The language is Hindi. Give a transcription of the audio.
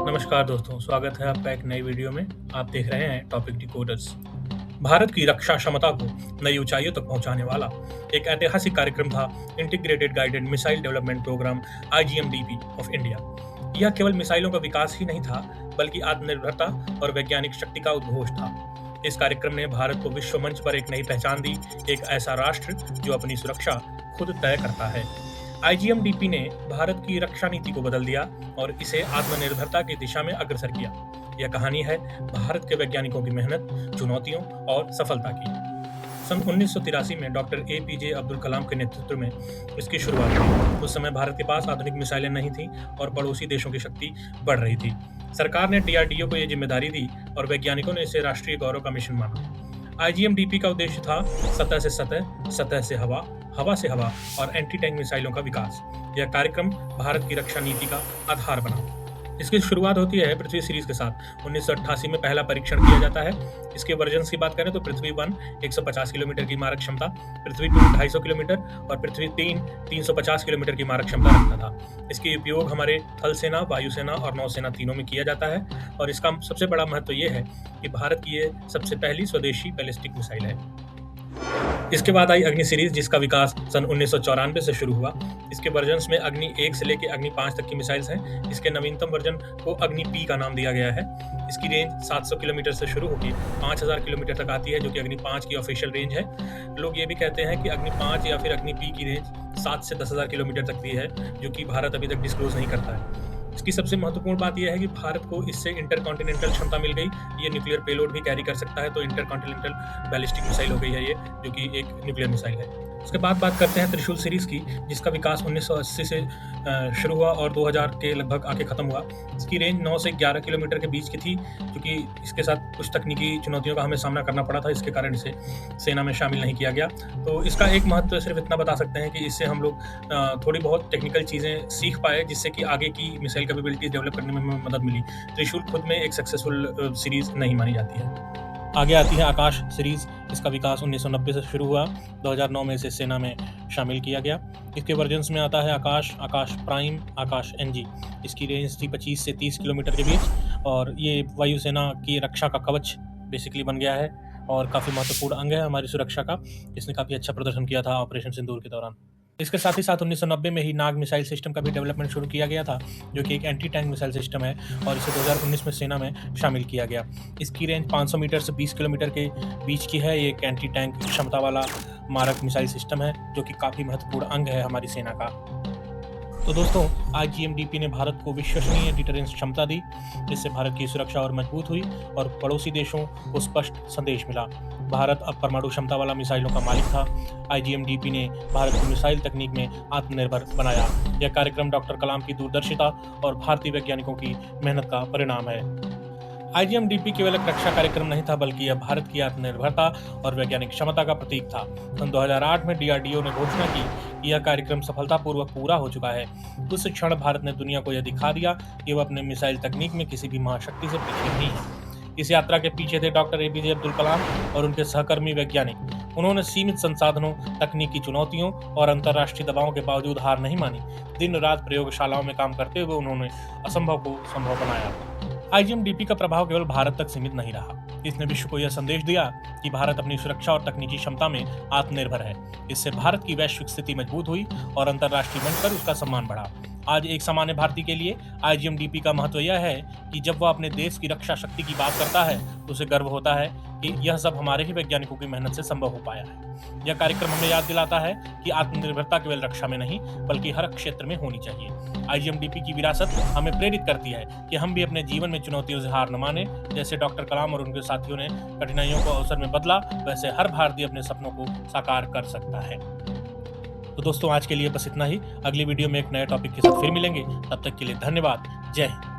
नमस्कार दोस्तों, स्वागत है आपका एक नई वीडियो में। आप देख रहे हैं टॉपिक डिकोडर्स। भारत की रक्षा क्षमता को नई ऊंचाइयों तक पहुंचाने वाला एक ऐतिहासिक कार्यक्रम था integrated guided missile development program (IGMDP) of India. यह केवल मिसाइलों का विकास ही नहीं था, बल्कि आत्मनिर्भरता और वैज्ञानिक शक्ति का उद्घोष था। इस कार्यक्रम ने भारत को विश्व मंच पर एक नई पहचान दी, एक ऐसा राष्ट्र जो अपनी सुरक्षा खुद तय करता है। IGMDP ने भारत की रक्षा नीति को बदल दिया और इसे आत्मनिर्भरता की दिशा में अग्रसर किया। यह कहानी है भारत के वैज्ञानिकों की मेहनत, चुनौतियों और सफलता की। सन 1983 में डॉक्टर APJ अब्दुल कलाम के नेतृत्व में इसकी शुरुआत हुई। उस समय भारत के पास आधुनिक मिसाइलें नहीं थीं और पड़ोसी देशों की शक्ति बढ़ रही थी। सरकार ने DRDO को यह जिम्मेदारी दी और वैज्ञानिकों ने इसे राष्ट्रीय गौरव का मिशन माना। IGMDP का उद्देश्य था सतह से सतह, सतह से हवा, हवा से हवा और एंटी टैंक मिसाइलों का विकास। यह कार्यक्रम भारत की रक्षा नीति का आधार बना। इसकी शुरुआत होती है पृथ्वी सीरीज के साथ। 1988 में पहला परीक्षण किया जाता है। इसके वर्जन्स की बात करें तो पृथ्वी 1 150 किलोमीटर की मारक क्षमता, पृथ्वी 2 250 किलोमीटर और पृथ्वी 3 350 किलोमीटर की मारक क्षमता रखता था। इसके उपयोग हमारे थल सेना, वायुसेना और नौसेना तीनों में किया जाता है और इसका सबसे बड़ा महत्व यह है कि भारत की ये सबसे पहली स्वदेशी बैलिस्टिक मिसाइल है। इसके बाद आई अग्नि सीरीज, जिसका विकास सन 1994 से शुरू हुआ। इसके वर्जन्स में अग्नि 1 से लेकर अग्नि 5 तक की मिसाइल्स हैं। इसके नवीनतम वर्जन को अग्नि P का नाम दिया गया है। इसकी रेंज 700 किलोमीटर से शुरू होकर 5000 किलोमीटर तक आती है, जो कि अग्नि 5 की ऑफिशियल रेंज है। लोग ये भी कहते हैं कि अग्नि 5 या फिर अग्नि P की रेंज 7 से 10,000 किलोमीटर तक की है, जो कि भारत अभी तक डिस्क्लोज नहीं करता है। इसकी सबसे महत्वपूर्ण बात यह है कि भारत को इससे इंटरकॉन्टिनेंटल क्षमता मिल गई। ये न्यूक्लियर पेलोड भी कैरी कर सकता है, तो इंटरकॉन्टिनेंटल बैलिस्टिक मिसाइल हो गई है ये, जो कि एक न्यूक्लियर मिसाइल है। उसके बाद बात करते हैं त्रिशूल सीरीज की, जिसका विकास 1980 से शुरू हुआ और 2000 के लगभग आके खत्म हुआ। इसकी रेंज 9 से 11 किलोमीटर के बीच की थी, क्योंकि इसके साथ कुछ तकनीकी चुनौतियों का हमें सामना करना पड़ा था। इसके कारण इसे सेना में शामिल नहीं किया गया। तो इसका एक महत्व सिर्फ इतना बता सकते हैं कि इससे हम लोग थोड़ी बहुत टेक्निकल चीज़ें सीख पाए, जिससे कि आगे की मिसाइल कैपेबिलिटीज डेवलप करने में हमें मदद मिली। त्रिशूल खुद में एक सक्सेसफुल सीरीज नहीं मानी जाती है। आगे आती है आकाश सीरीज। इसका विकास 1990 से शुरू हुआ। 2009 में इसे सेना में शामिल किया गया। इसके वर्जन्स में आता है आकाश, आकाश प्राइम, आकाश NG। इसकी रेंज थी 25 से 30 किलोमीटर के बीच और ये वायुसेना की रक्षा का कवच बेसिकली बन गया है और काफ़ी महत्वपूर्ण अंग है हमारी सुरक्षा का। इसने काफ़ी अच्छा प्रदर्शन किया था ऑपरेशन सिंदूर के दौरान। इसके साथ ही साथ 1990 में ही नाग मिसाइल सिस्टम का भी डेवलपमेंट शुरू किया गया था, जो कि एक एंटी टैंक मिसाइल सिस्टम है और इसे 2019 में सेना में शामिल किया गया। इसकी रेंज 500 मीटर से 20 किलोमीटर के बीच की है। ये एक एंटी टैंक क्षमता वाला मारक मिसाइल सिस्टम है, जो कि काफ़ी महत्वपूर्ण अंग है हमारी सेना का। तो दोस्तों, IGMDP ने भारत को विश्वसनीय डिटरेंस क्षमता दी, जिससे भारत की सुरक्षा और मजबूत हुई और पड़ोसी देशों को स्पष्ट संदेश मिला। भारत अब परमाणु क्षमता वाला मिसाइलों का मालिक था। IGMDP ने भारत को मिसाइल तकनीक में आत्मनिर्भर बनाया। यह कार्यक्रम डॉक्टर कलाम की दूरदर्शिता और भारतीय वैज्ञानिकों की मेहनत का परिणाम है। IGMDP केवल एक रक्षा कार्यक्रम नहीं था, बल्कि यह भारत की आत्मनिर्भरता और वैज्ञानिक क्षमता का प्रतीक था। सन 2008 में DRDO ने घोषणा की कि यह कार्यक्रम सफलतापूर्वक पूरा हो चुका है। उस क्षण भारत ने दुनिया को यह दिखा दिया कि वह अपने मिसाइल तकनीक में किसी भी महाशक्ति से पीछे नहीं है। इस यात्रा के पीछे थे डॉक्टर APJ अब्दुल कलाम और उनके सहकर्मी वैज्ञानिक। उन्होंने सीमित संसाधनों, तकनीकी चुनौतियों और अंतर्राष्ट्रीय दबावों के बावजूद हार नहीं मानी। दिन रात प्रयोगशालाओं में काम करते हुए उन्होंने असंभव को संभव बनाया। IGMDP का प्रभाव केवल भारत तक सीमित नहीं रहा। इसने विश्व को यह संदेश दिया कि भारत अपनी सुरक्षा और तकनीकी क्षमता में आत्मनिर्भर है। इससे भारत की वैश्विक स्थिति मजबूत हुई और अंतर्राष्ट्रीय मंच पर उसका सम्मान बढ़ा। आज एक सामान्य भारतीय के लिए IGMDP का महत्व यह है कि जब वह अपने देश की रक्षा शक्ति की बात करता है तो उसे गर्व होता है कि यह सब हमारे ही वैज्ञानिकों की मेहनत से संभव हो पाया है। यह कार्यक्रम हमें याद दिलाता है कि आत्मनिर्भरता केवल रक्षा में नहीं, बल्कि हर क्षेत्र में होनी चाहिए। IGMDP की विरासत हमें प्रेरित करती है कि हम भी अपने जीवन में चुनौतियों से हार न माने। जैसे डॉक्टर कलाम और उनके साथियों ने कठिनाइयों को अवसर में बदला, वैसे हर भारतीय अपने सपनों को साकार कर सकता है। तो दोस्तों, आज के लिए बस इतना ही। अगली वीडियो में एक नए टॉपिक के साथ फिर मिलेंगे। तब तक के लिए धन्यवाद। जय हिंद।